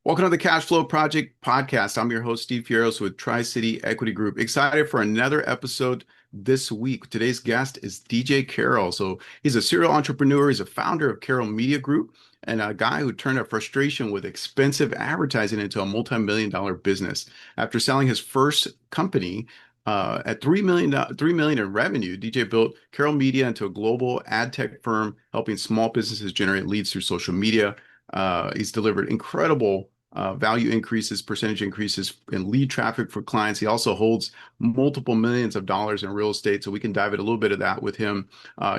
Welcome to the Cashflow Project podcast. I'm your host, Steve Fierros with Tri-City Equity Group. Excited for another episode this week. Today's guest is DJ Carroll. So he's a serial entrepreneur. He's a founder of Carroll Media Group and a guy who turned a frustration with expensive advertising into a multi-million-dollar business. After selling his first company at $3 million in revenue, DJ built Carroll Media into a global ad tech firm, helping small businesses generate leads through social media. He's delivered incredible value increases, percentage increases in lead traffic for clients. He also holds multiple millions of dollars in real estate. So we can dive into a little bit of that with him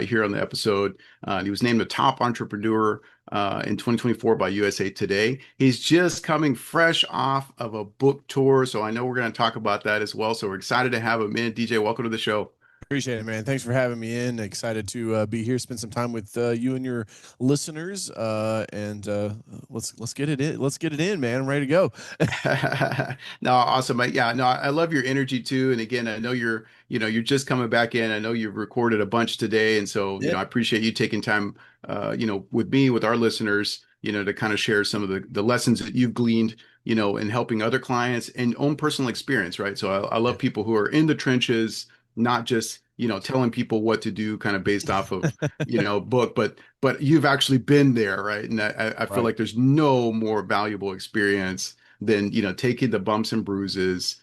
here on the episode. He was named the top entrepreneur in 2024 by USA Today. He's just coming fresh off of a book tour. So I know we're going to talk about that as well. So we're excited to have him in. DJ, welcome to the show. Appreciate it, man. Thanks for having me in. Excited to be here, spend some time with you and your listeners, and let's get it in. Let's get it in, man. I'm ready to go. No, awesome. Yeah, no, I love your energy too. And again, I know you're just coming back in. I know you've recorded a bunch today, and so Yeah, I appreciate you taking time, with me, with our listeners, to kind of share some of the lessons that you've gleaned, in helping other clients and own personal experience, right? So I love people who are in the trenches, not just telling people what to do kind of based off of book, but you've actually been there, right? And I feel right. like there's no more valuable experience than taking the bumps and bruises,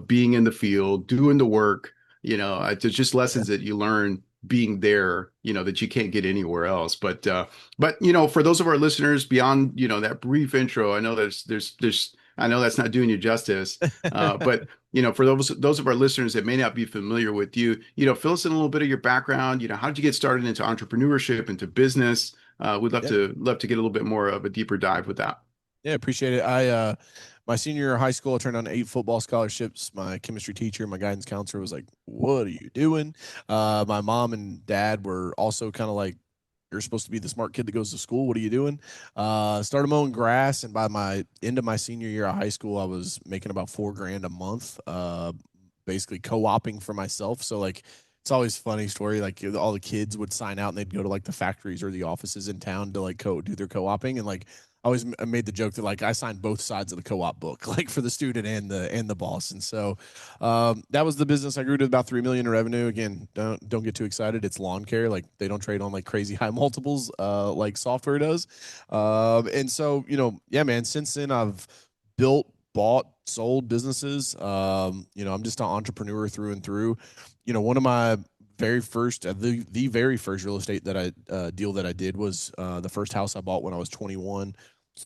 being in the field, doing the work. There's just Yeah. lessons that you learn being there, that you can't get anywhere else. But for those of our listeners beyond that brief intro, I know there's I know that's not doing you justice, but for those of our listeners that may not be familiar with you, fill us in a little bit of your background. How did you get started into entrepreneurship, into business? We'd love Yeah. to get a little bit more of a deeper dive with that. Yeah, appreciate it. My senior year of high school, I turned on 8 football scholarships. My chemistry teacher, my guidance counselor was like, "What are you doing?" My mom and dad were also kind of like, "You're supposed to be the smart kid that goes to school. What are you doing?" Started mowing grass, and by my end of my senior year of high school, I was making about 4 grand a month. Basically co-oping for myself. So like, it's always a funny story. Like all the kids would sign out and they'd go to like the factories or the offices in town to like do their co-oping, and like I always made the joke that like I signed both sides of the co-op book, like for the student and the boss. And so that was the business. I grew to about 3 million in revenue. Again, don't get too excited. It's lawn care. Like they don't trade on like crazy high multiples like software does. And so yeah, man. Since then, I've built, bought, sold businesses. I'm just an entrepreneur through and through. One of my very first the very first real estate that I deal that I did was the first house I bought when I was 21.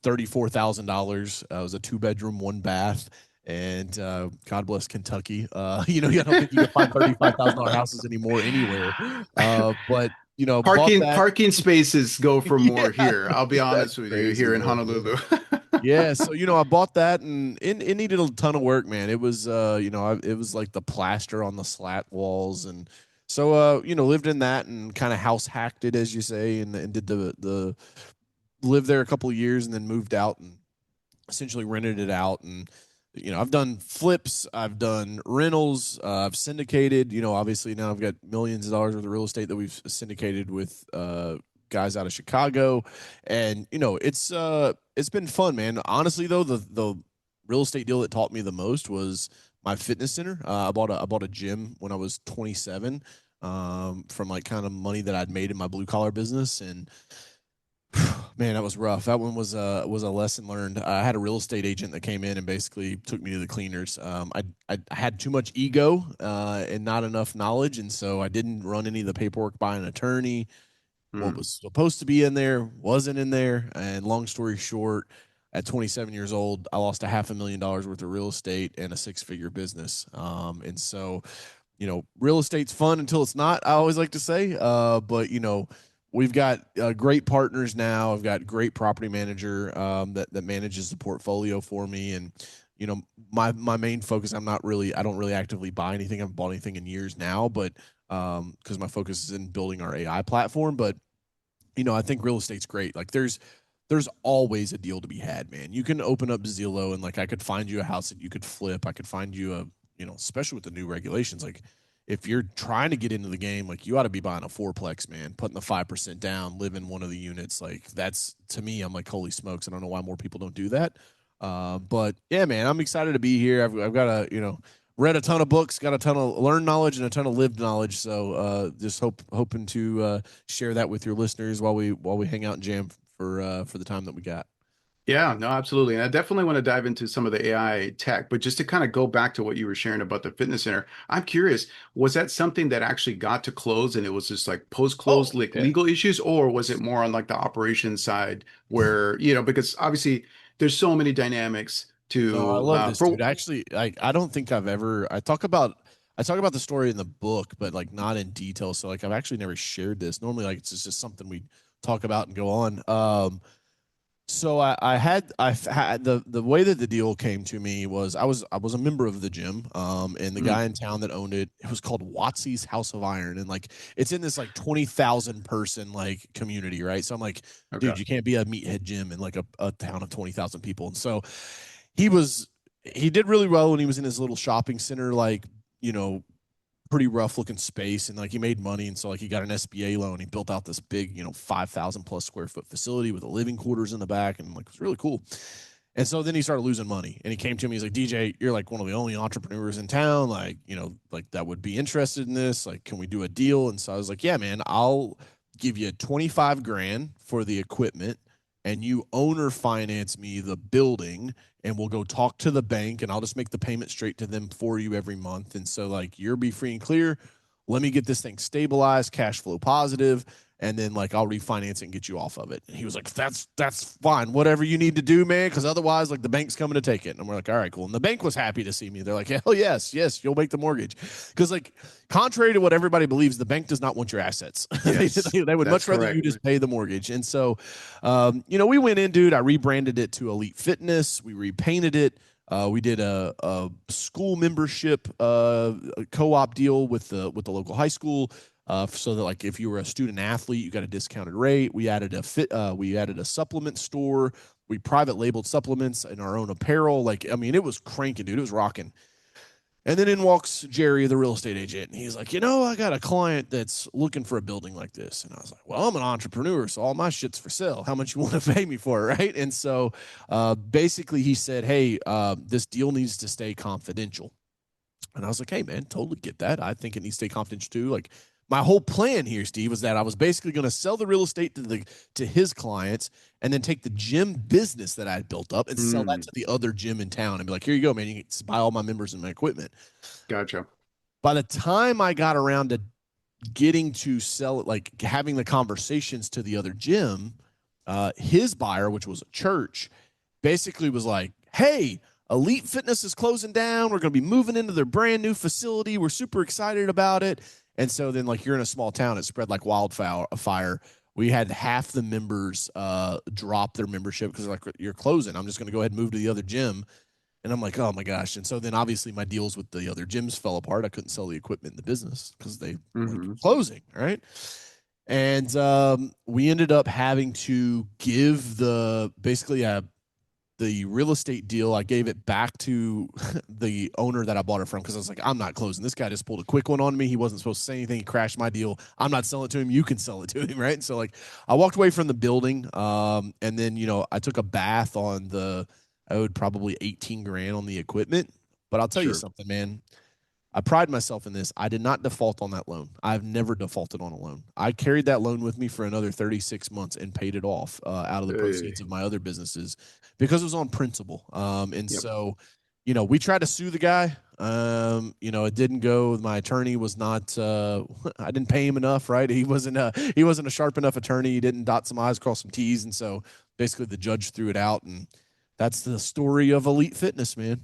$34,000. It was a 2 bedroom, 1 bath. And God bless Kentucky. I don't think you can find $35,000 houses anymore anywhere. But bought that. Parking spaces go for more Yeah, here. I'll be that's honest with you, crazy, here in man. Honolulu. Yeah, so I bought that, and it needed a ton of work, man. It was it was like the plaster on the slat walls, and so lived in that and kind of house hacked it, as you say, and did the lived there a couple of years and then moved out and essentially rented it out. And I've done flips, I've done rentals, I've syndicated. Obviously now I've got millions of dollars worth of real estate that we've syndicated with guys out of Chicago. And it's been fun, man. Honestly though, the real estate deal that taught me the most was my fitness center. I bought a gym when I was 27, from like kind of money that I'd made in my blue collar business. And man, that was rough. That one was a lesson learned. I had a real estate agent that came in and basically took me to the cleaners. I had too much ego and not enough knowledge, and so I didn't run any of the paperwork by an attorney. What Hmm. was supposed to be in there wasn't in there. And long story short, at 27 years old, I lost $500,000 worth of real estate and a six-figure business. And so, real estate's fun until it's not. I always like to say, but we've got great partners now. I've got great property manager that manages the portfolio for me, and my main focus. I don't really actively buy anything. I haven't bought anything in years now, but because my focus is in building our AI platform. But I think real estate's great. Like there's always a deal to be had, man. You can open up Zillow and like I could find you a house that you could flip. I could find you a, especially with the new regulations, like if you're trying to get into the game, like you ought to be buying a fourplex, man, putting the 5% down, live in one of the units. Like that's to me, I'm like, holy smokes. I don't know why more people don't do that. But yeah, man, I'm excited to be here. I've got read a ton of books, got a ton of learned knowledge and a ton of lived knowledge. So just hoping to share that with your listeners while we hang out and jam for the time that we got. Yeah, no, absolutely. And I definitely want to dive into some of the AI tech, but just to kind of go back to what you were sharing about the fitness center, I'm curious, was that something that actually got to close and it was just like post-close Oh, like yeah. legal issues, or was it more on like the operations side where, because obviously there's so many dynamics No, I to love this, for dude. Actually, I don't think I talk about the story in the book, but like not in detail. So like I've actually never shared this. Normally, like it's just something we talk about and go on. So I've had the way that the deal came to me was I was a member of the gym, and the mm, guy in town that owned it was called Watsy's House of Iron, and like it's in this like 20,000 person like community, right? So I'm like, okay. dude, you can't be a meathead gym in like a town of 20,000 people, and so he was he did really well when he was in his little shopping center, like you know pretty rough looking space, and like he made money, and so like he got an SBA loan. He built out this big 5,000 plus square foot facility with a living quarters in the back, and like it was really cool. And so then he started losing money, and he came to me. He's like, DJ, you're like one of the only entrepreneurs in town, like like that would be interested in this. Like, can we do a deal? And so I was like, yeah, man, I'll give you 25 grand for the equipment, and you owner finance me the building, and we'll go talk to the bank, and I'll just make the payment straight to them for you every month. And so like you'll be free and clear. Let me get this thing stabilized, cash flow positive, and then like I'll refinance it and get you off of it. And he was like, that's fine, whatever you need to do, man, because otherwise like the bank's coming to take it. And we're like, all right, cool. And the bank was happy to see me. They're like, hell yes, yes, you'll make the mortgage, because like contrary to what everybody believes, the bank does not want your assets. Yes, They would that's much rather you correct. just pay the mortgage. And so we went in, dude. I rebranded it to Elite Fitness. We repainted it. We did a school membership co-op deal with the local high school, so that like if you were a student athlete, you got a discounted rate. We added a supplement store. We private labeled supplements in our own apparel. Like I mean, it was cranking, dude. It was rocking. And then in walks Jerry, the real estate agent. And he's like, I got a client that's looking for a building like this. And I was like, well, I'm an entrepreneur, so all my shit's for sale. How much you want to pay me for it? Right. And so basically he said, hey, this deal needs to stay confidential. And I was like, hey, man, totally get that. I think it needs to stay confidential too. Like, my whole plan here, Steve, was that I was basically going to sell the real estate to his clients, and then take the gym business that I had built up and sell that Mm, to the other gym in town and be like, here you go, man. You can buy all my members and my equipment. gotcha. By the time I got around to getting to sell it, like having the conversations to the other gym, his buyer, which was a church, basically was like, hey, Elite Fitness is closing down. We're going to be moving into their brand new facility. We're super excited about it. And so then, like, you're in a small town, it spread like wildfire. We had half the members drop their membership because like, you're closing. I'm just going to go ahead and move to the other gym. And I'm like, oh my gosh. And so then obviously my deals with the other gyms fell apart. I couldn't sell the equipment in the business because they like Hmm. closing, right? And we ended up having to give the real estate deal. I gave it back to the owner that I bought it from, because I was like, I'm not closing. This guy just pulled a quick one on me. He wasn't supposed to say anything. He crashed my deal. I'm not selling it to him. You can sell it to him, right? And so like I walked away from the building, and then I took a bath on I owed probably 18 grand on the equipment. But I'll tell you Sure. something, man. I pride myself in this. I did not default on that loan. I've never defaulted on a loan. I carried that loan with me for another 36 months and paid it off out of the proceeds Hey, of my other businesses, because it was on principle. And yep. so, we tried to sue the guy. It didn't go. My attorney was not. I didn't pay him enough. Right? He wasn't a sharp enough attorney. He didn't dot some i's, cross some t's, and so basically the judge threw it out. And that's the story of Elite Fitness, man.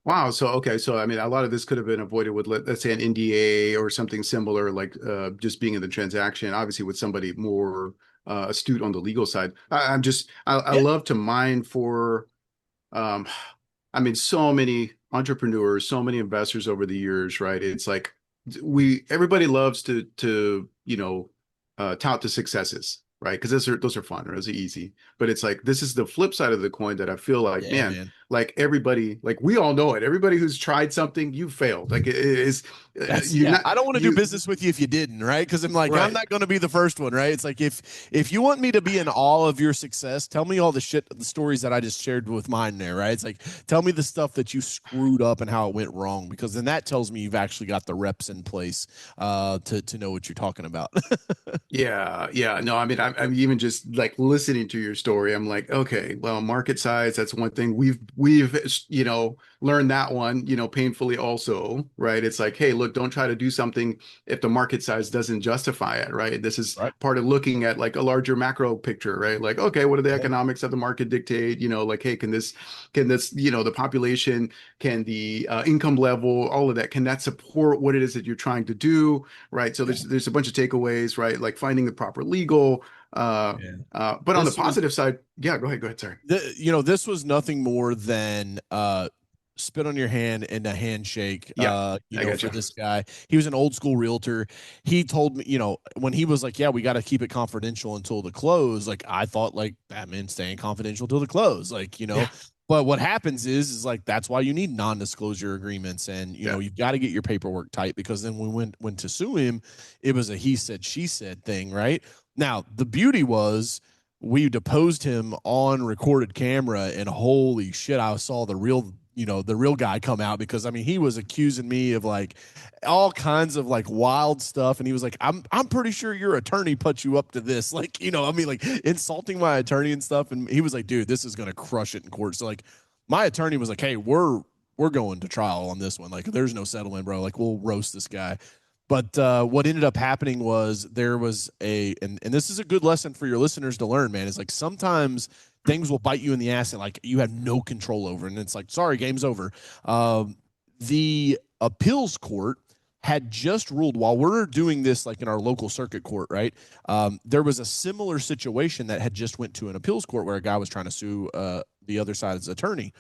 Wow. So, okay. So, I mean, a lot of this could have been avoided with, let's say, an NDA or something similar, like just being in the transaction, obviously, with somebody more astute on the legal side. I Yeah. love to mine for, um, I mean, so many entrepreneurs, so many investors over the years, right? It's like everybody loves to tout the successes, right? Because those are fun or those are easy. But it's like this is the flip side of the coin that I feel like, Yeah, man, man. like everybody, like we all know it. Everybody who's tried something, you failed. Like it is, That's you're yeah. not I don't want to do you business with you if you didn't, right? Because I'm like, I'm right. not going to be the first one, right? It's like if you want me to be in awe of your success, tell me all the shit, the stories that I just shared with mine there, right? It's like tell me the stuff that you screwed up and how it went wrong, because then that tells me you've actually got the reps in place to know what you're talking about. Yeah, yeah. No, I mean, I'm even just like listening to your story. I'm like, okay, well, market size, that's one thing. We've learned that one, painfully also, right? It's like, hey, look, don't try to do something if the market size doesn't justify it, right? This is Right. part of looking at like a larger macro picture, right? Like, okay, what do the Yeah. economics of the market dictate? Like, hey, can this, the population, can the income level, all of that, can that support what it is that you're trying to do? Right. So Yeah. there's a bunch of takeaways, right? Like finding the proper legal. Yeah. But on the This was positive side, yeah, go ahead. Sorry. this was nothing more than spit on your hand and a handshake. Yeah, I For gotcha. this guy, he was an old school realtor. He told me, when he was like, "Yeah, we got to keep it confidential until the close." Like I thought, like that meant staying confidential till the close. Like Yeah, But what happens is like that's why you need non-disclosure agreements, and yeah. you've got to get your paperwork tight, because then when we went to sue him, it was a he said she said thing, right? Now the beauty was we deposed him on recorded camera, and holy shit, I saw the real guy come out, because I mean he was accusing me of like all kinds of like wild stuff, and he was like, I'm pretty sure your attorney put you up to this, like I mean like insulting my attorney and stuff, and he was like, dude, this is gonna crush it in court. So like my attorney was like, hey, we're going to trial on this one, like there's no settlement, bro, like we'll roast this guy. But what ended up happening was there was and this is a good lesson for your listeners to learn, man. Is like sometimes things will bite you in the ass and like you have no control over, and it's like, sorry, game's over. The appeals court had just ruled while we're doing this, like in our local circuit court, right? There was a similar situation that had just went to an appeals court where a guy was trying to sue the other side's attorney.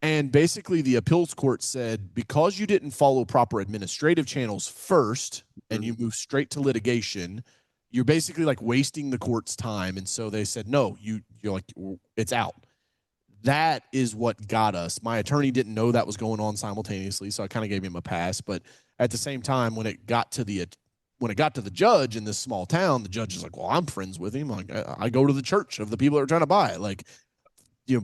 And basically, the appeals court said, because you didn't follow proper administrative channels first and Mhm. you move straight to litigation, you're basically like wasting the court's time. And so they said, no, you're like, it's out. That is what got us. My attorney didn't know that was going on simultaneously, so I kind of gave him a pass. But at the same time, when it got to the judge in this small town, the judge is like, well, I'm friends with him. Like I go to the church of the people that are trying to buy it. Like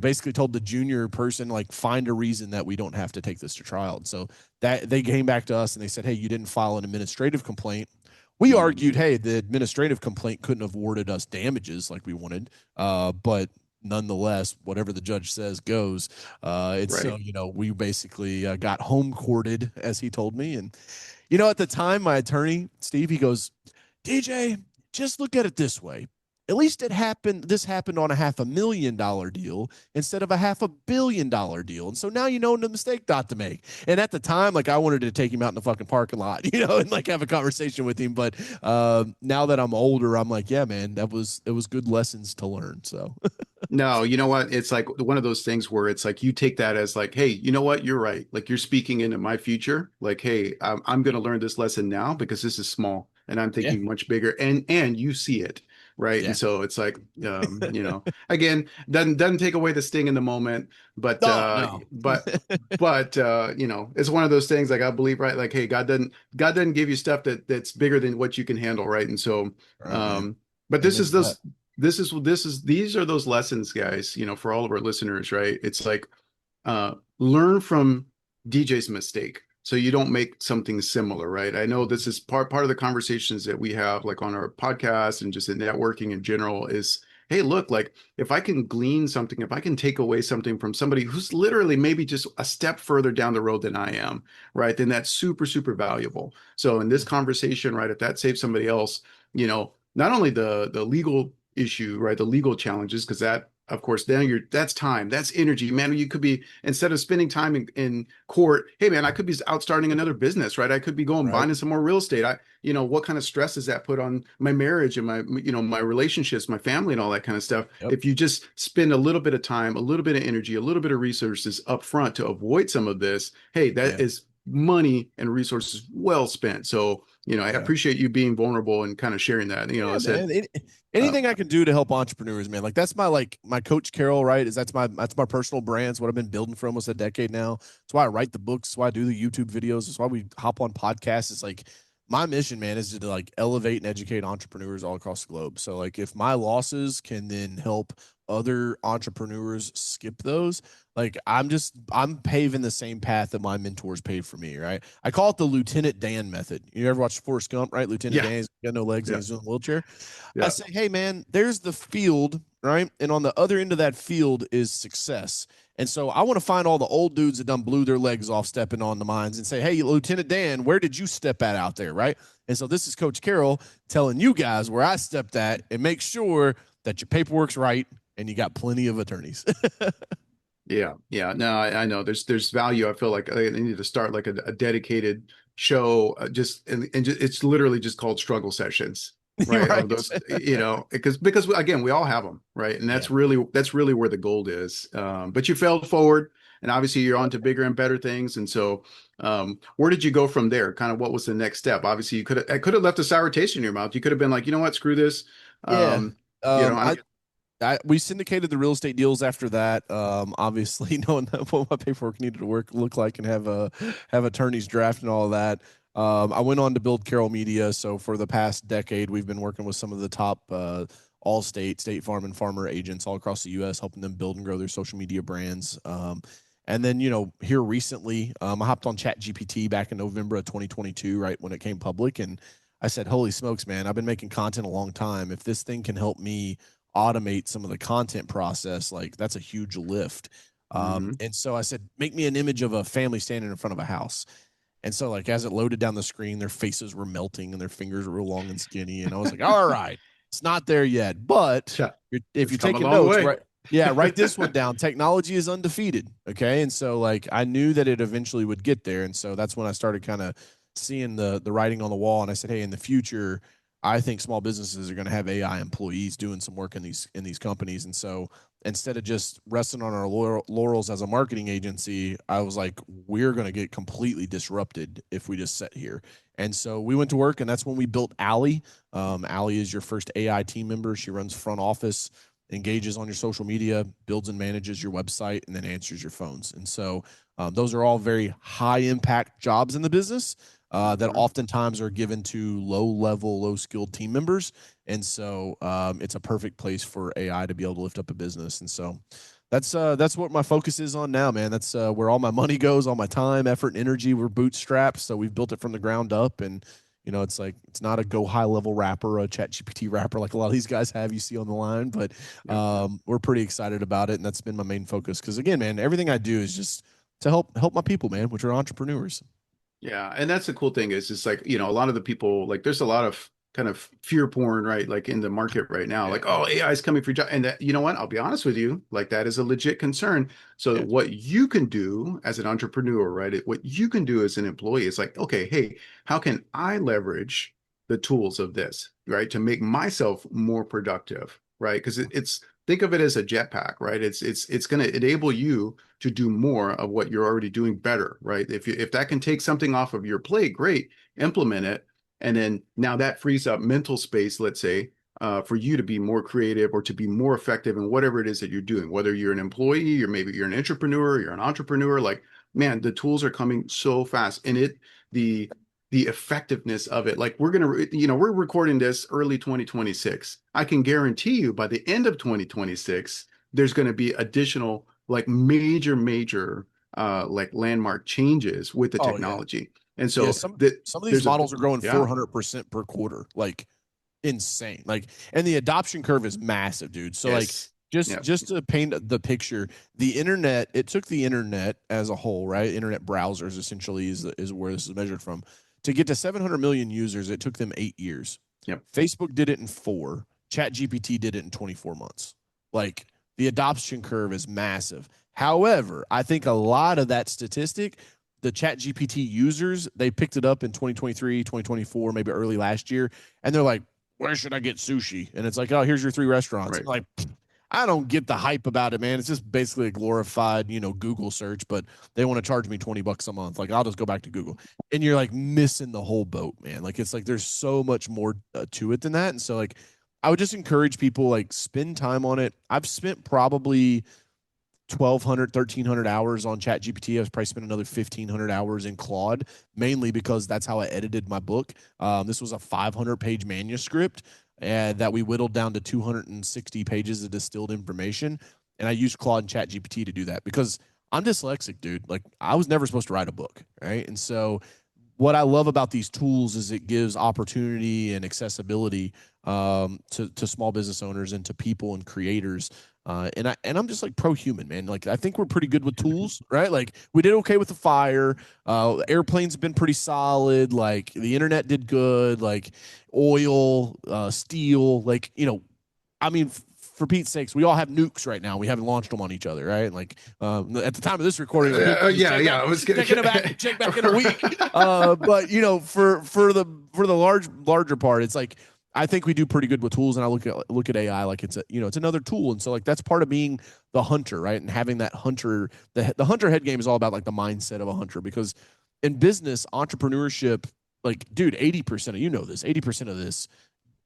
basically told the junior person, like, find a reason that we don't have to take this to trial. And so that they came back to us and they said, hey, you didn't file an administrative complaint. We Mhm. argued, hey, the administrative complaint couldn't have awarded us damages like we wanted. But nonetheless, whatever the judge says goes. It's Right. so, we basically got home courted, as he told me. And, at the time, my attorney, Steve, he goes, DJ, just look at it this way. At least this happened on a $500,000 deal instead of a $500 million deal. And so now you know the mistake not to make. And at the time, like I wanted to take him out in the fucking parking lot, and like have a conversation with him. But now that I'm older, I'm like, yeah, man, it was good lessons to learn. So No, you know what? It's like one of those things where it's like you take that as like, hey, you know what? You're right. Like you're speaking into my future. Like, hey, I'm going to learn this lesson now because this is small and I'm yeah, thinking much bigger, and you see it, right? And yeah. so it's like, again, doesn't take away the sting in the moment, but No, no. it's one of those things like I believe, right? Like, hey, God doesn't give you stuff that's bigger than what you can handle, right? And so, All right, man. um, but this Amen is to that. those these are those lessons, guys, for all of our listeners, right? It's like learn from DJ's mistake so you don't make something similar, right? I know this is part of the conversations that we have like on our podcast and just in networking in general is, hey, look, like if I can glean something, if I can take away something from somebody who's literally maybe just a step further down the road than I am, right? Then that's super, super valuable. So in this conversation, right, if that saves somebody else, not only the legal issue, right, the legal challenges, because that, of course, then that's time, that's energy, man. You could be, instead of spending time in court, hey man, I could be out starting another business, right? I could be going Right. buying some more real estate. What kind of stress does that put on my marriage and my relationships, my family, and all that kind of stuff? Yep. If you just spend a little bit of time, a little bit of energy, a little bit of resources up front to avoid some of this, hey, that Yeah. is money and resources well spent. So, I Yeah. appreciate you being vulnerable and kind of sharing that. I Yeah, said, man. uh, Anything I can do to help entrepreneurs, man. Like that's my coach Carroll, right? That's my personal brand. It's what I've been building for almost a decade now. It's why I write the books. It's why I do the YouTube videos. It's why we hop on podcasts. It's like my mission, man, is to like elevate and educate entrepreneurs all across the globe. So like if my losses can then help other entrepreneurs skip those, like I'm paving the same path that my mentors paved for me, right? I call it the Lieutenant Dan method. You ever watch Forrest Gump, right? Lieutenant yeah, Dan, he's got no legs and yeah, he's in a wheelchair. I yeah, say, hey man, there's the field, right? And on the other end of that field is success. And so I want to find all the old dudes that done blew their legs off stepping on the mines and say, hey, Lieutenant Dan, where did you step at out there, right? And so this is Coach Carroll telling you guys where I stepped at and make sure that your paperwork's right and you got plenty of attorneys. yeah, yeah. No, I know there's value. I feel like I need to start like a dedicated show, and just, it's literally just called struggle sessions, right? Of Right. those, because again, we all have them, right? And Yeah. that's really where the gold is. But you failed forward, and obviously you're on to bigger and better things. And so, where did you go from there? Kind of what was the next step? Obviously, I could have left a sour taste in your mouth. You could have been like, you know what, screw this. Yeah. Um, you know, Um, I'm I, we syndicated the real estate deals after that. Obviously, knowing what my paperwork needed to look like and have attorneys draft and all of that. I went on to build Carroll Media. So for the past decade, we've been working with some of the top State Farm, and Farmer agents all across the U.S., helping them build and grow their social media brands. And then here recently, I hopped on ChatGPT back in November of 2022, right when it came public, and I said, "Holy smokes, man! I've been making content a long time. If this thing can help me automate some of the content process, like that's a huge lift." Mhm. And so I said, make me an image of a family standing in front of a house. And so, like, as it loaded down the screen, their faces were melting and their fingers were real long and skinny. And I was like, all right, it's not there yet. But Yeah, if it's you're come a taking long notes, way. right? Yeah, write this one down. Technology is undefeated. Okay. And so, like, I knew that it eventually would get there. And so that's when I started kind of seeing the writing on the wall. And I said, hey, in the future, I think small businesses are going to have AI employees doing some work in these companies. And so instead of just resting on our laurels as a marketing agency, I was like, we're going to get completely disrupted if we just sit here. And so we went to work, and that's when we built Allie. Allie is your first AI team member. She runs front office, engages on your social media, builds and manages your website, and then answers your phones. And so those are all very high impact jobs in the business that Mhm. oftentimes are given to low level, low skilled team members. And so it's a perfect place for AI to be able to lift up a business. And so that's what my focus is on now, man. That's where all my money goes, all my time, effort, and energy. We're bootstrapped, so we've built it from the ground up, and it's like it's not a go high level rapper, a chat GPT rapper like a lot of these guys have you see on the line, but Yeah. we're pretty excited about it, and that's been my main focus. Because again, man, everything I do is just to help my people, man, which are entrepreneurs. Yeah, and that's the cool thing is it's like, a lot of the people like there's a lot of kind of fear porn, right? Like in the market right now, like, Yeah, oh, AI is coming for your job. And that, you know what? I'll be honest with you, like that is a legit concern. So yeah, what you can do as an entrepreneur, right? What you can do as an employee is like, okay, hey, how can I leverage the tools of this, right? To make myself more productive, right? Because it's think of it as a jetpack, right? It's going to enable you to do more of what you're already doing better, right? If that can take something off of your plate, great, implement it, and then now that frees up mental space, let's say, for you to be more creative or to be more effective in whatever it is that you're doing. Whether you're an employee or maybe you're an entrepreneur, you're an entrepreneur, like man, the tools are coming so fast, and the the effectiveness of it. Like we're recording this early 2026. I can guarantee you by the end of 2026, there's going to be additional like major like landmark changes with the oh yeah, technology. And yeah. so Some that some of these there's a models are growing yeah, 400% per quarter, like insane. Like, and the adoption curve is massive, dude. So like, yes. just Yeah. just to paint the picture, the internet, it took the internet as a whole, right? Internet browsers essentially is where this is measured from. To get to 700 million users, it took them 8 years. Yep. Facebook did it in 4. ChatGPT did it in 24 months. Like, the adoption curve is massive. However, I think a lot of that statistic, the ChatGPT users, they picked it up in 2023, 2024, maybe early last year, and they're like, where should I get sushi? And it's like, oh, here's your 3 restaurants. Right. I'm like, I don't get the hype about it, man. It's just basically a glorified, Google search, but they want to charge me $20 a month. Like, I'll just go back to Google. And you're like missing the whole boat, man. Like, it's like there's so much more to it than that. And so, like, I would just encourage people, like, spend time on it. I've spent probably 1,200, 1,300 hours on ChatGPT. I've probably spent another 1,500 hours in Claude, mainly because that's how I edited my book. This was a 500-page manuscript that we whittled down to 260 pages of distilled information. And I used Claude and ChatGPT to do that because I'm dyslexic, dude. Like, I was never supposed to write a book, right? And so what I love about these tools is it gives opportunity and accessibility to small business owners and to people and creators. And I'm just like pro-human, man. Like, I think we're pretty good with tools, right? Like, we did okay with the fire. Airplanes have been pretty solid. Like, the internet did good. Like, oil, steel. Like, I mean, for Pete's sakes, we all have nukes right now. We haven't launched them on each other, right? Like, at the time of this recording, like, yeah, I was gonna check back in a week. But for the larger part, it's like I think we do pretty good with tools, and I look at AI like it's it's another tool, and so like that's part of being the hunter, right? And having that hunter, the hunter head game is all about like the mindset of a hunter, because in business entrepreneurship, like, dude, 80% of 80% of this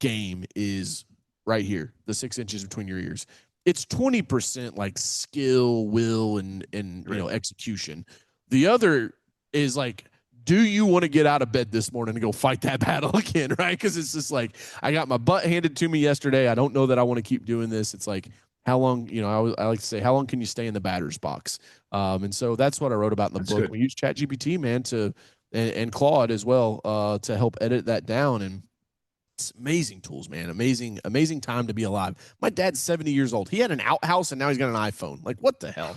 game is right here, the 6 inches between your ears. It's 20% like skill, will, and execution. The other is like, do you want to get out of bed this morning and go fight that battle again, right? Because it's just like, I got my butt handed to me yesterday. I don't know that I want to keep doing this. It's like, how long, I like to say, how long can you stay in the batter's box? And so that's what I wrote about in the book. Good. We use ChatGPT, man, and Claude as well, to help edit that down. And it's amazing tools, man. Amazing time to be alive. My dad's 70 years old. He had an outhouse and now he's got an iPhone. Like, what the hell,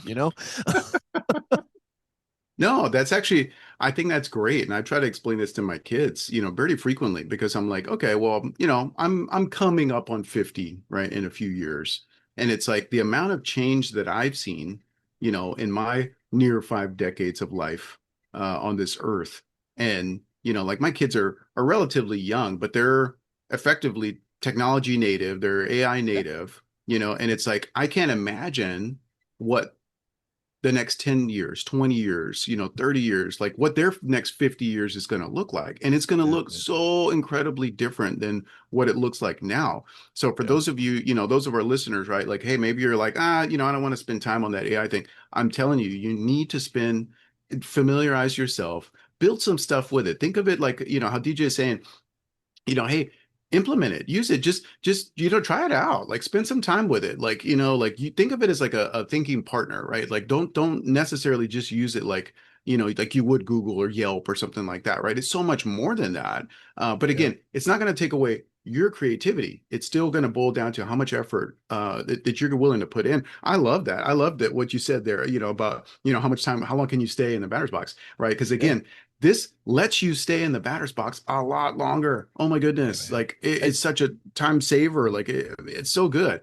No, that's actually, I think that's great. And I try to explain this to my kids, very frequently, because I'm like, okay, well, I'm coming up on 50, right, in a few years. And it's like the amount of change that I've seen, in my near 5 decades of life on this earth. And, like my kids are relatively young, but they're effectively technology native, they're AI native, and it's like I can't imagine what the next 10 years, 20 years, 30 years, like what their next 50 years is going to look like. And it's going to look so incredibly different than what it looks like now. So for those of you, those of our listeners, right? Like, hey, maybe you're like, I don't want to spend time on that AI thing. I'm telling you, you need to familiarize yourself, build some stuff with it. Think of it like, how DJ is saying, hey, implement it, use it, just try it out, like spend some time with it, like like you think of it as like a thinking partner, right? Like don't necessarily just use it like like you would Google or Yelp or something like that, right? It's so much more than that. But again, it's not going to take away your creativity. It's still going to boil down to how much effort that you're willing to put in. I love that. I love that what you said there, about how much time, how long can you stay in the batter's box, right? Because again, this lets you stay in the batter's box a lot longer. Oh my goodness. Like it's such a time saver. Like it's so good.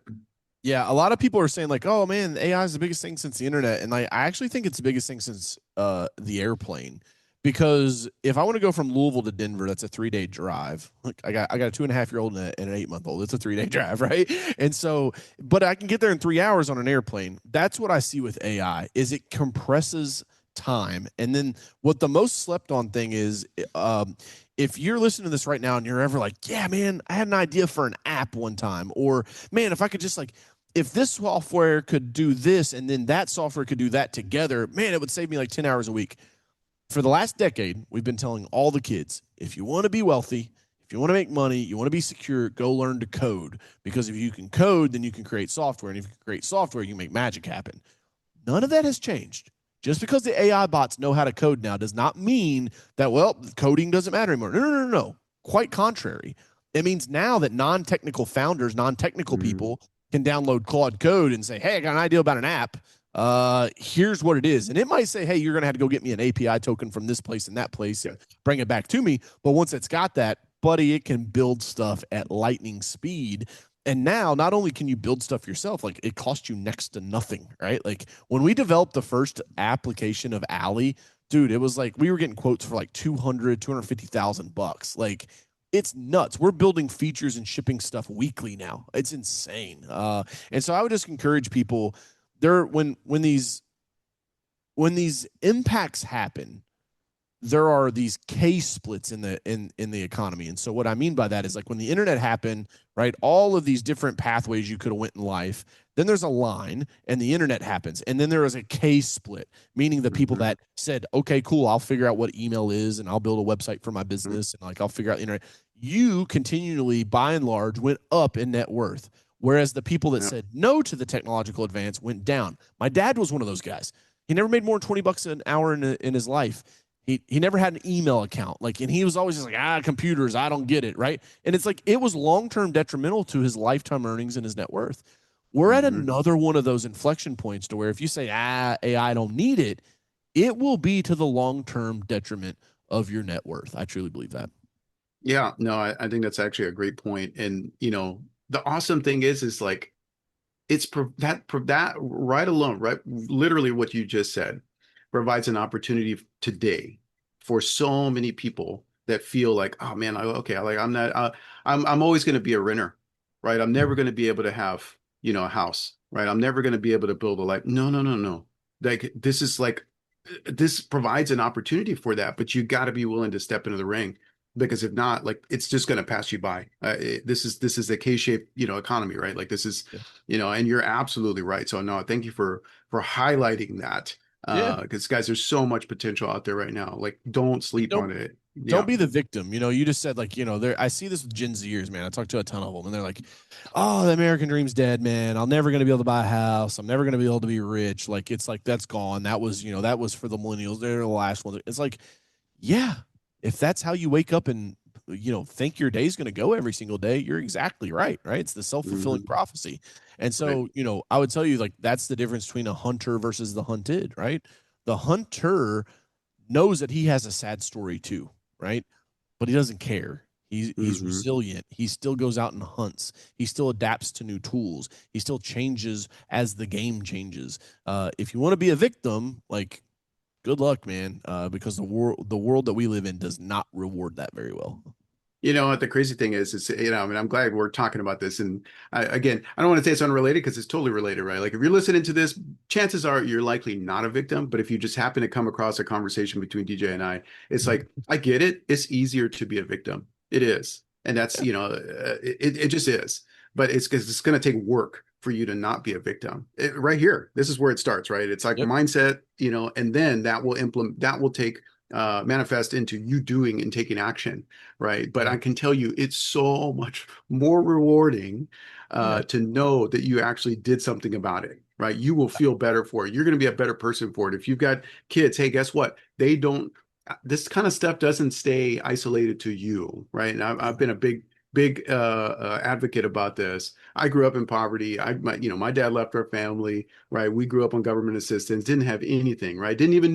Yeah. A lot of people are saying like, oh man, AI is the biggest thing since the internet. And I actually think it's the biggest thing since the airplane, because if I want to go from Louisville to Denver, that's a 3-day drive. Like I got a 2.5-year-old and an 8-month-old. It's a 3-day drive, right? And so, but I can get there in 3 hours on an airplane. That's what I see with AI is it compresses time. And then what the most slept on thing is, if you're listening to this right now and you're ever like, yeah, man, I had an idea for an app one time, or man, if I could just like, if this software could do this and then that software could do that together, man, it would save me like 10 hours a week. For the last decade, we've been telling all the kids, if you want to be wealthy, if you want to make money, you want to be secure, go learn to code, because if you can code, then you can create software. And if you can create software, you can make magic happen. None of that has changed. Just because the AI bots know how to code now does not mean that, well, coding doesn't matter anymore. No. Quite contrary. It means now that non-technical founders, non-technical people can download Claude Code and say, hey, I got an idea about an app. Here's what it is. And it might say, hey, you're going to have to go get me an API token from this place and that place and bring it back to me. But once it's got that, buddy, it can build stuff at lightning speed. And now not only can you build stuff yourself, like it costs you next to nothing, right? Like when we developed the first application of Alley, dude, it was like we were getting quotes for like $250,000. Like it's nuts. We're building features and shipping stuff weekly now. It's insane. And so I would just encourage people there when these impacts happen, there are these K splits in the economy. And so what I mean by that is like when the internet happened, right? All of these different pathways you could have went in life. Then there's a line and the internet happens. And then there is a K split, meaning the people Mhm. that said, okay, cool, I'll figure out what email is and I'll build a website for my Mhm. business and like I'll figure out the internet. You continually, by and large, went up in net worth. Whereas the people that Yeah. said no to the technological advance went down. My dad was one of those guys. He never made more than 20 bucks an hour in his life. He never had an email account. Like, and he was always just like, computers, I don't get it, right? And it's like it was long-term detrimental to his lifetime earnings and his net worth. We're at Mhm. another one of those inflection points to where if you say, AI don't need it, it will be to the long-term detriment of your net worth. I truly believe that. Yeah, no, I think that's actually a great point. And the awesome thing is like that right alone, right? Literally what you just said provides an opportunity today for so many people that feel like, oh man, okay, like I'm not, I'm always going to be a renter, right? I'm never going to be able to have, a house, right? I'm never going to be able to build a life. No, no, no, no. Like this provides an opportunity for that, but you got to be willing to step into the ring because if not, like it's just going to pass you by. This is a K-shaped, economy, right? Like this is Yeah. and you're absolutely right. So no, thank you for highlighting that. Yeah. Because guys, there's so much potential out there right now. Like, don't sleep Don't on it. don't Yeah. be the victim. You just said like, there I see this with Gen Zers, man. I talk to a ton of them and they're like, "Oh, the American dream's dead, man. I'm never going to be able to buy a house. I'm never going to be able to be rich." Like it's like that's gone. That was, that was for the millennials. They're the last ones. It's like, yeah, if that's how you wake up and think your day's going to go every single day, you're exactly right, right? It's the self-fulfilling Hmm. prophecy. And Right. so, I would tell you like that's the difference between a hunter versus the hunted, right? The hunter knows that he has a sad story too, right? But he doesn't care. He's Hmm. resilient. He still goes out and hunts. He still adapts to new tools. He still changes as the game changes. If you want to be a victim, like good luck, man, because the world that we live in does not reward that very well. You know what the crazy thing is, I mean, I'm glad we're talking about this. And again, I don't want to say it's unrelated because it's totally related, right? Like if you're listening to this, chances are you're likely not a victim. But if you just happen to come across a conversation between DJ and I, it's like, I get it. It's easier to be a victim. It is. And that's, it just is. But it's because it's going to take work for you to not be a victim. Right here, this is where it starts, right? It's like Yep. mindset, and then that will take manifest into you doing and taking action, right? But Yeah. I can tell you, it's so much more rewarding Yeah. to know that you actually did something about it, right? You will feel better for it. You're going to be a better person for it. If you've got kids, hey, guess what? They don't. This kind of stuff doesn't stay isolated to you, right? And I've Yeah. been a big advocate about this. I grew up in poverty. My dad left our family, right? We grew up on government assistance, didn't have anything, right? Didn't even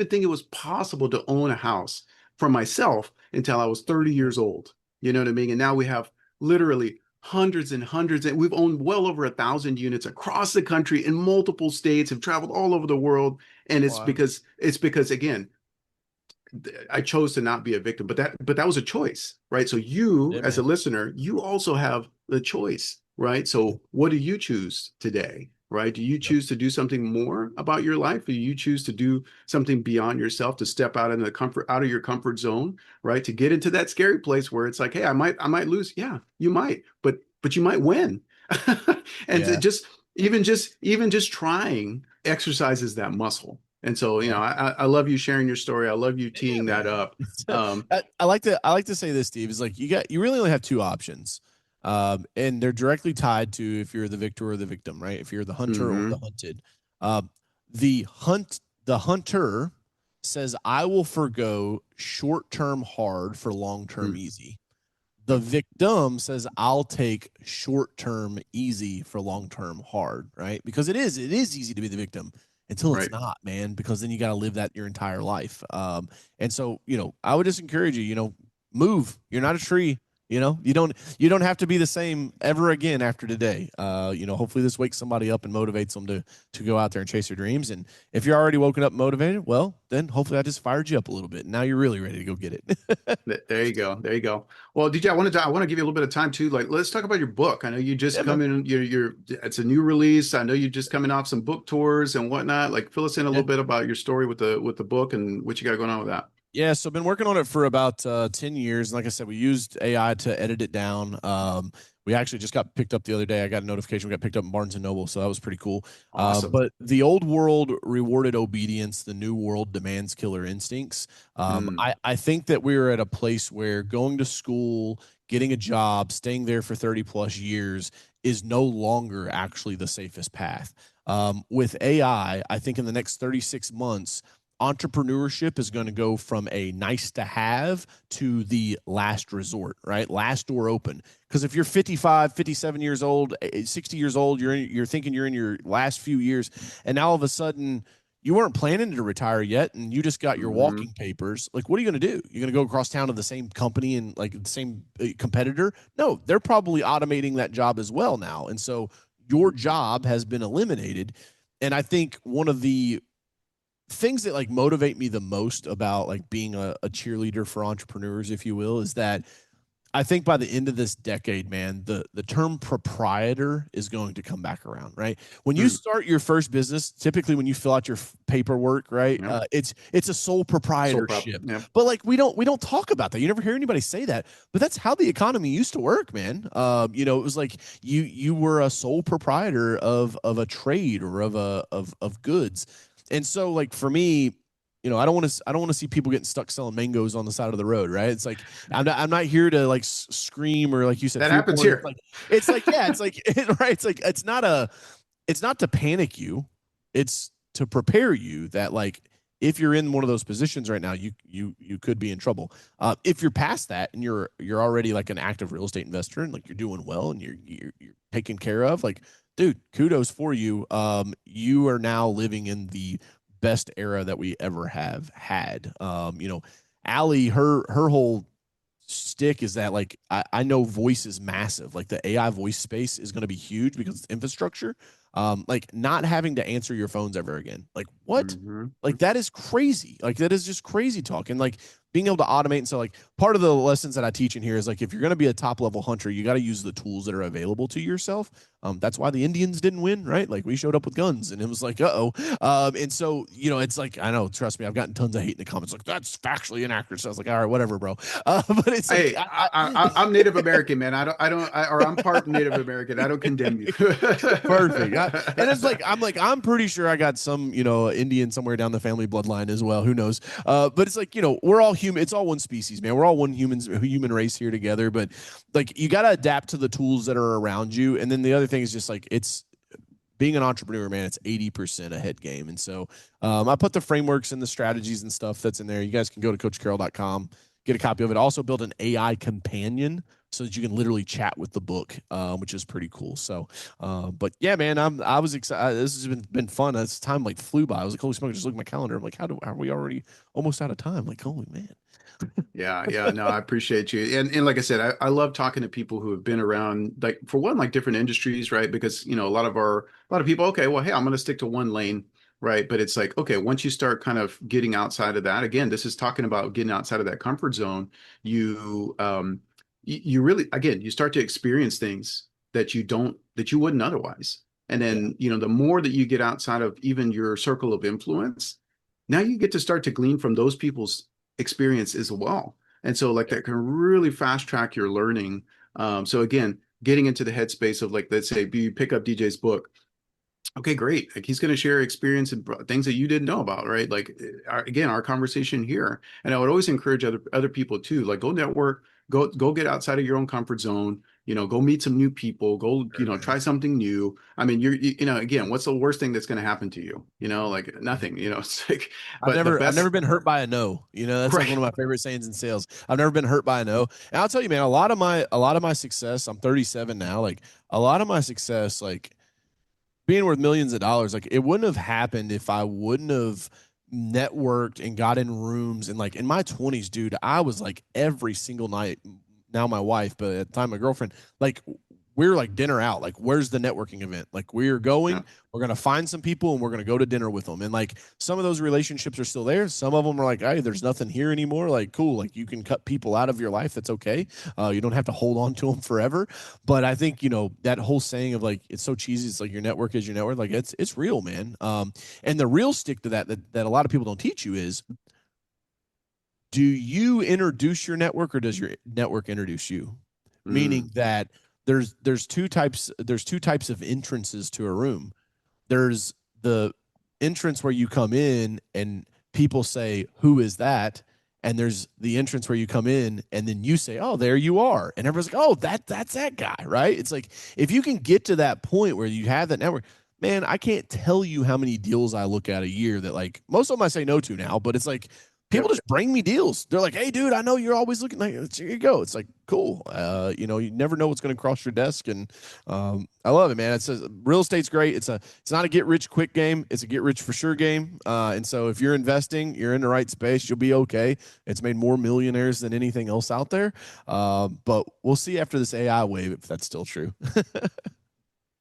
think it was possible to own a house for myself until I was 30 years old. You know what I mean? And now we have literally hundreds and hundreds, and we've owned well over 1,000 units across the country in multiple states, have traveled all over the world. And Wow. it's because again, I chose to not be a victim, but that was a choice, right? So you, Yeah, as a man. listener, you also have the choice, right? Yeah. So what do you choose today, right? Do you Yep. choose to do something more about your life? Do you choose to do something beyond yourself, to step out of your comfort zone, right? To get into that scary place where it's like, hey, I might lose. Yeah, you might, but you might win. And Yeah. even just trying exercises that muscle. And so, Yeah. I love you sharing your story. I love you Yeah, teeing that man. up. Um, I like to say this, Steve, is like you really only have two options. And they're directly tied to if you're the victor or the victim, right? If you're the hunter or the mhm, hunted. Um, the hunter says, I will forgo short-term hard for long-term mm, easy. The yep, victim says, I'll take short-term easy for long-term hard, right? Because it is easy to be the victim until it's right. not, man, because then you got to live that your entire life. And so, I would just encourage you, move. You're not a tree. You don't have to be the same ever again after today. Hopefully this wakes somebody up and motivates them to go out there and chase their dreams. And if you're already woken up motivated, well, then hopefully I just fired you up a little bit. And now you're really ready to go get it. There you go. There you go. Well, DJ, I want to give you a little bit of time too. Like, let's talk about your book. I know you just Yeah, man. come in, it's a new release. I know you're just coming off some book tours and whatnot. Like, fill us in a Yeah. little bit about your story with the book and what you got going on with that. Yeah, so I've been working on it for about 10 years. And like I said, we used AI to edit it down. We actually just got picked up the other day. I got a notification we got picked up in Barnes and Noble, so that was pretty cool. Awesome. But the old world rewarded obedience, the new world demands killer instincts. Mm, I think that we're at a place where going to school, getting a job, staying there for 30 plus years is no longer actually the safest path. With AI, I think in the next 36 months, entrepreneurship is going to go from a nice to have to the last resort, right? Last door open. Because if you're 55, 57 years old, 60 years old, you're thinking you're in your last few years, and now all of a sudden you weren't planning to retire yet, and you just got your hmm walking papers. Like, what are you going to do? You're going to go across town to the same company and like the same competitor? No, they're probably automating that job as well now, and so your job has been eliminated. And I think one of the things that like motivate me the most about like being a cheerleader for entrepreneurs, if you will, is that I think by the end of this decade, man, the term proprietor is going to come back around, right? When you Mm, start your first business, typically when you fill out your paperwork, right, yep. it's a sole Soul prop. proprietorship. Yep. But like we don't talk about that. You never hear anybody say that. But that's how the economy used to work, man. It was like you were a sole proprietor of a trade or of goods. And so like for me, I don't want to see people getting stuck selling mangoes on the side of the road, right? It's like I'm not here to like scream or like you said That fear happens porn. It's here. like yeah, it's like right. It's like it's not to panic you. It's to prepare you that like if you're in one of those positions right now, you could be in trouble. If you're past that and you're already like an active real estate investor and like you're doing well and you're taken care of, like dude, kudos for you. You are now living in the best era that we ever have had. Allie, her whole stick is that like I know voice is massive. Like the AI voice space is going to be huge because it's infrastructure. Like not having to answer your phones ever again. Like what? Hmm Like that is crazy. Like that is just crazy talk. And like being able to automate. And so like part of the lessons that I teach in here is like if you're going to be a top level hunter, you got to use the tools that are available to yourself. That's why the Indians didn't win, right? Like we showed up with guns and it was like, uh-oh. And so, it's like, I know, trust me, I've gotten tons of hate in the comments. Like that's factually inaccurate. So I was like, all right, whatever, bro. But it's like, Hey, I'm Native American, man. Or I'm part Native American. I don't condemn you. perfect. And it's like I'm pretty sure I got some Indian somewhere down the family bloodline as well. Who knows? But it's like we're all human. It's all one species, man. We're all one human race here together. But like you got to adapt to the tools that are around you. And then the other thing is just like it's being an entrepreneur, man. It's 80% a head game. And so I put the frameworks and the strategies and stuff that's in there. You guys can go to coachcarroll.com, get a copy of it. Also build an AI companion so that you can literally chat with the book, which is pretty cool. So, but yeah, man, I was excited. This has been fun. This time like flew by. I was like, holy smoke! Just look at my calendar. I'm like, are we already almost out of time? Like, holy man. Yeah, yeah, no, I appreciate you. And like I said, I love talking to people who have been around, like for one, like different industries, right? Because a lot of people, okay, well, hey, I'm gonna stick to one lane, right? But it's like, okay, once you start kind of getting outside of that, again, this is talking about getting outside of that comfort zone, you really, again, you start to experience things that you wouldn't otherwise. And Yeah, then, the more that you get outside of even your circle of influence, now you get to start to glean from those people's experience as well. And so like yeah, that can really fast track your learning. So again, getting into the headspace of like, let's say you pick up DJ's book. Okay, great. Like he's going to share experience and things that you didn't know about, right? Like again, our conversation here. And I would always encourage other people too, like go network, go get outside of your own comfort zone, go meet some new people, go, try something new. I mean, again, what's the worst thing that's going to happen to you? Like nothing, it's like, but the I've never best, been hurt by a no. That's like right. one of my favorite sayings in sales. I've never been hurt by a no. And I'll tell you, man, a lot of my success, I'm 37 now, like a lot of my success, like being worth millions of dollars, like it wouldn't have happened if I wouldn't have networked and got in rooms and like in my 20s, dude, I was like every single night now my wife, but at the time my girlfriend, like we're like dinner out. Like, where's the networking event? Like, we're Yeah. going, we're gonna find some people and we're gonna go to dinner with them. And like some of those relationships are still there. Some of them are like, hey, there's nothing here anymore. Like, cool. Like you can cut people out of your life. That's okay. You don't have to hold on to them forever. But I think, that whole saying of like it's so cheesy, it's like your network is your network. Like it's real, man. And the real stick to that a lot of people don't teach you is, do you introduce your network or does your network introduce you? Mm, Meaning that there's two types of entrances to a room. There's the entrance where you come in and people say, "Who is that?" And there's the entrance where you come in and then you say, "Oh, there you are." And everyone's like, "Oh, that's that guy," right? It's like if you can get to that point where you have that network, man, I can't tell you how many deals I look at a year that like most of them I say no to now, but it's like people yep. just bring me deals. They're like, "Hey, dude, I know you're always looking like here you go." It's like cool. You never know what's going to cross your desk, and I love it, man. It's real estate's great. It's not a get rich quick game. It's a get rich for sure game. And so if you're investing, you're in the right space. You'll be okay. It's made more millionaires than anything else out there. But we'll see after this AI wave if that's still true.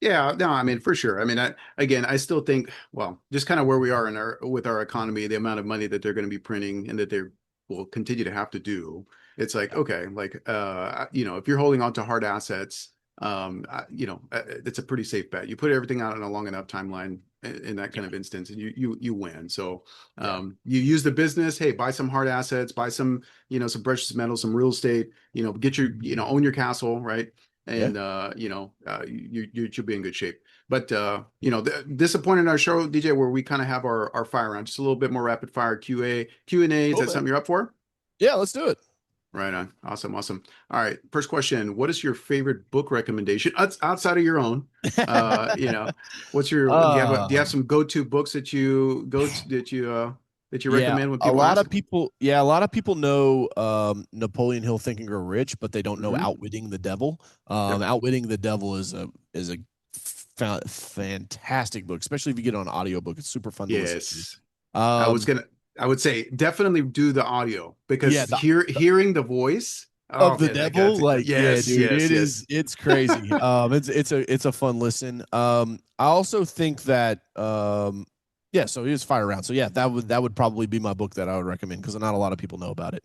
Yeah, no, I mean for sure. I mean, again, I still think, well, just kind of where we are in our with our economy, the amount of money that they're going to be printing and that they will continue to have to do. It's like, okay, like if you're holding on to hard assets, it's a pretty safe bet. You put everything out on a long enough timeline in that Yeah, kind of instance, and you win. So yeah, you use the business, hey, buy some hard assets, buy some, some precious metals, some real estate, get your, own your castle, right? yeah. And you should be in good shape. But disappointed in our show, DJ, where we kind of have our fire round, just a little bit more rapid fire Q&A. Is Cool, that man. something you're up for? Yeah, let's do it. Right on. Awesome, awesome. All right. First question: what is your favorite book recommendation outside of your own? What's your do you have uh, some go-to books that you go to that you Yeah, recommend when a people lot ask? of people. Yeah, a lot of people know Napoleon Hill, Think and Grow Rich, but they don't know Hmm. Outwitting the Devil. Yep. Outwitting the Devil is a fantastic book, especially if you get it on audiobook. It's super fun to listen Yes. to. I was gonna I would say definitely do the audio Yeah, because hearing the voice, oh of the man, that gets Devil, it. like yeah, Yes, dude, yes, yes. it's crazy. It's a fun listen. I also think that yeah, so here's Fire Round. So yeah, that would probably be my book that I would recommend because not a lot of people know about it.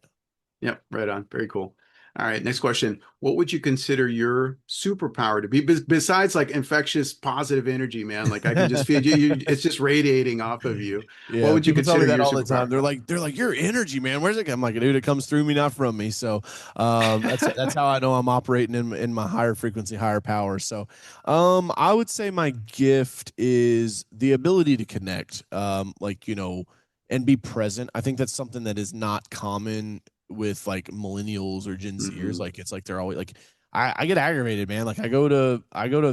Yep, right on. Very cool. All right, next question. What would you consider your superpower to be besides like infectious positive energy, man? Like I can just feel it's just radiating off of you. What Yeah, would you people tell me consider that your all the time. superpower? They're like, your energy, man. Where's it? I'm like, dude, it comes through me, not from me. So, that's how I know I'm operating in my higher frequency, higher power. So, I would say my gift is the ability to connect, and be present. I think that's something that is not common with like millennials or Gen Zers. Hmm. Like, it's like they're always like, I get aggravated, man. Like I go to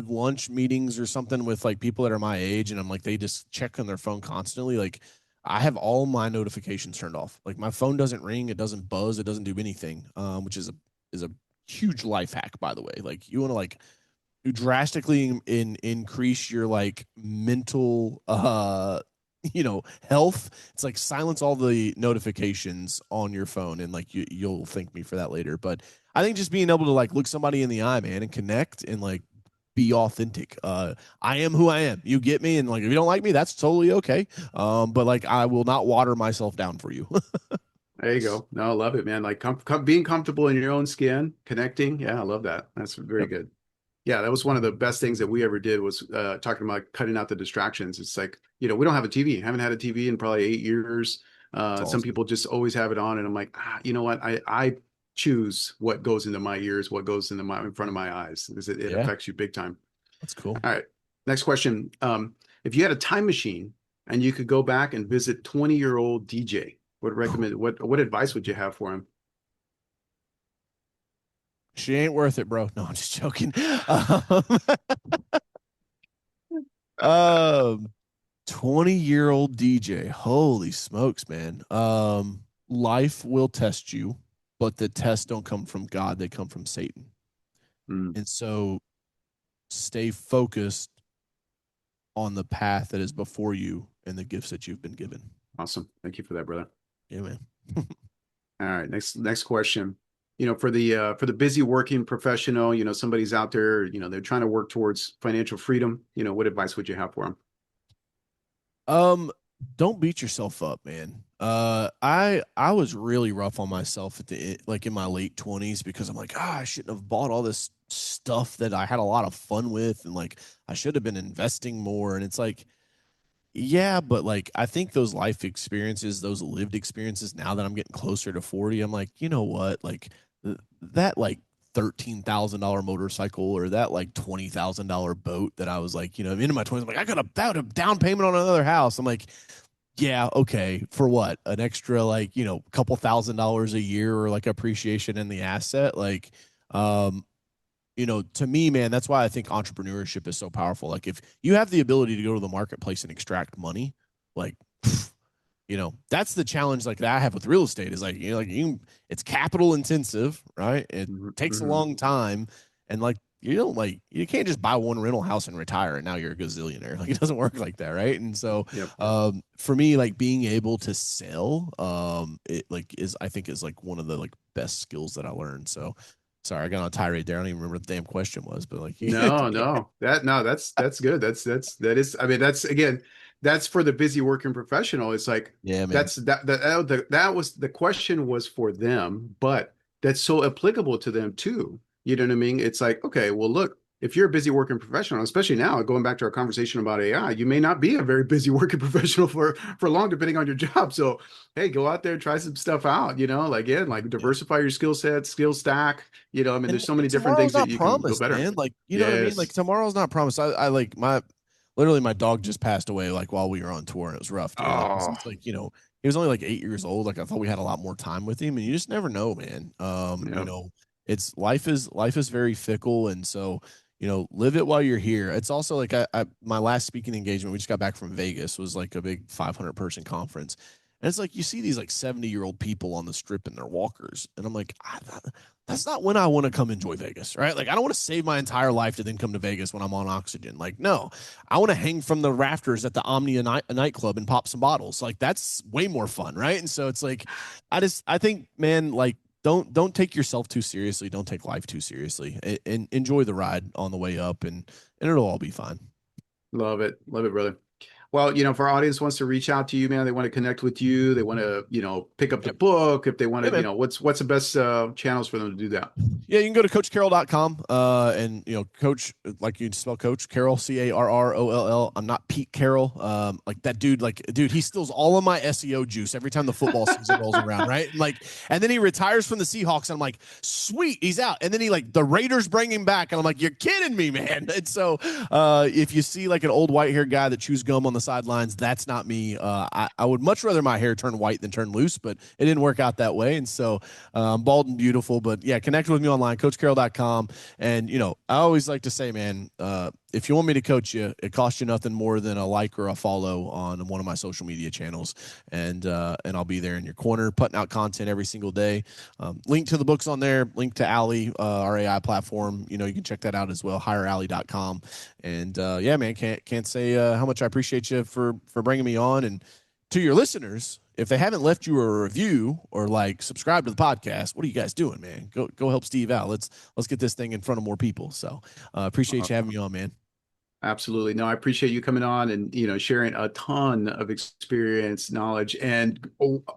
lunch meetings or something with like people that are my age, and I'm like they just check on their phone constantly. Like I have all my notifications turned off. Like my phone doesn't ring, it doesn't buzz, it doesn't do anything. Which is a huge life hack, by the way. Like you want to like drastically increase your like mental health. It's like silence all the notifications on your phone and like you'll thank me for that later. But I think just being able to like look somebody in the eye, man, and connect and like be authentic. I am who I am. You get me? And like if you don't like me, that's totally okay. But like I will not water myself down for you. There you go. No, I love it, man. Like being comfortable in your own skin, connecting. Yeah, I love that. That's very Yep. good. Yeah, that was one of the best things that we ever did was talking about cutting out the distractions. It's like, we don't have a TV. Haven't had a TV in probably 8 years. It's Some awesome. people just always have it on, and I'm like, you know what? I choose what goes into my ears, what goes in front of my eyes, because it Yeah, affects you big time. that's cool. All right, next question. If you had a time machine and you could go back and visit 20-year-old DJ, what advice would you have for him? She ain't worth it, bro. No, I'm just joking. Um, 20-year-old DJ. Holy smokes, man. Life will test you, but the tests don't come from God, they come from Satan. Mm, And so stay focused on the path that is before you and the gifts that you've been given. awesome. Thank you for that, brother. Yeah, man. All right, next question. for the busy working professional, somebody's out there, they're trying to work towards financial freedom, what advice would you have for them? Um, don't beat yourself up, man. I was really rough on myself like in my late 20s because I'm like, I shouldn't have bought all this stuff that I had a lot of fun with, and like I should have been investing more. And it's like, yeah, but like I think those life experiences, those lived experiences, now that I'm getting closer to 40, I'm like, you know what? Like that like $13,000 motorcycle or that like $20,000 boat that I was like, into my 20s, I'm like, I got a down payment on another house. I'm like, yeah, okay, for what? An extra like, couple $1,000s a year or like appreciation in the asset. Like, um, to me, man, that's why I think entrepreneurship is so powerful. Like if you have the ability to go to the marketplace and extract money, like that's the challenge like that I have with real estate is like, it's capital intensive, right? It takes a Mm-hmm. long time. And like, you can't just buy one rental house and retire and now you're a gazillionaire. Like it doesn't work like that. Right. And so, Yep. for me, like being able to sell, it like I think is like one of the like best skills that I learned. So sorry, I got on a tirade there. I don't even remember what the damn question was, but like, No, no, no, that's good. That is, I mean, that's again, that's for the busy working professional. It's like yeah, man. that was the question was for them, but that's so applicable to them too. You know what I mean? It's like, okay, well, look, if you're a busy working professional, especially now, going back to our conversation about AI, you may not be a very busy working professional for long, depending on your job. So, hey, go out there, try some stuff out. Like again, like Yeah. diversify your skill set, skill stack. I mean, there's so And many different tomorrow's things that not you can go promised, better. man. Like, you know what I mean? Like Yes. tomorrow's not promised. I like literally my dog just passed away like while we were on tour and it was rough, dude. Like Oh, it's like, he was only like 8 years old. Like I thought we had a lot more time with him and you just never know, man. yeah. It's life is very fickle. And so, live it while you're here. It's also like my last speaking engagement, we just got back from Vegas, was like a big 500-person conference. And it's like you see these like 70-year-old people on the strip in their walkers. And I'm like, that's not when I want to come enjoy Vegas, right? Like, I don't want to save my entire life to then come to Vegas when I'm on oxygen. Like, no, I want to hang from the rafters at the Omnia nightclub and pop some bottles. Like, that's way more fun, right? And so it's like, I think, man, like, don't take yourself too seriously. Don't take life too seriously, and enjoy the ride on the way up, and it'll all be fine. Love it, brother. Well, if our audience wants to reach out to you, man, they want to connect with you, they want to, pick up the Yep. book, if they want Yeah, to, man. what's the best channels for them to do that? Yeah, you can go to coachcarroll.com. And coach, like you spell coach Carroll, Carroll. I'm not Pete Carroll. Like that dude, he steals all of my SEO juice every time the football season rolls around, right? And then he retires from the Seahawks, and I'm like, sweet, he's out. And then the Raiders bring him back, and I'm like, you're kidding me, man. And so if you see like an old white haired guy that chews gum on the sidelines, that's not me. I would much rather my hair turn white than turn loose, but it didn't work out that way. And so bald and beautiful. But yeah, connect with me online, coachcarroll.com. And, I always like to say, man, if you want me to coach you, it costs you nothing more than a like or a follow on one of my social media channels. And I'll be there in your corner, putting out content every single day. Link to the books on there, link to Alley, our AI platform. You can check that out as well, hirealley.com. And yeah, man, can't say how much I appreciate you for bringing me on. And to your listeners, if they haven't left you a review or like subscribe to the podcast, what are you guys doing, man? Go help Steve out. Let's get this thing in front of more people. So appreciate you having me on, man. Absolutely. No, I appreciate you coming on and sharing a ton of experience, knowledge, and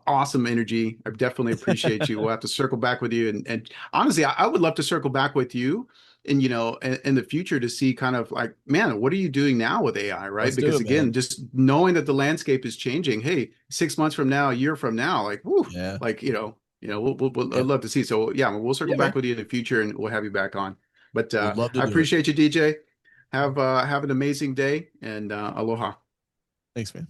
awesome energy. I definitely appreciate you. We'll have to circle back with you, and honestly, I would love to circle back with you, and in the future to see kind of like, man, what are you doing now with AI, right? Let's do Because it, again, man. just knowing that the landscape is changing. Hey, 6 months from now, a year from now, like, whoo, Yeah. like I'd Yeah. love to see. So yeah, we'll circle Yeah, man. back with you in the future, and we'll have you back on. But Would love to I do it. appreciate you, DJ. Have an amazing day and aloha. Thanks, man.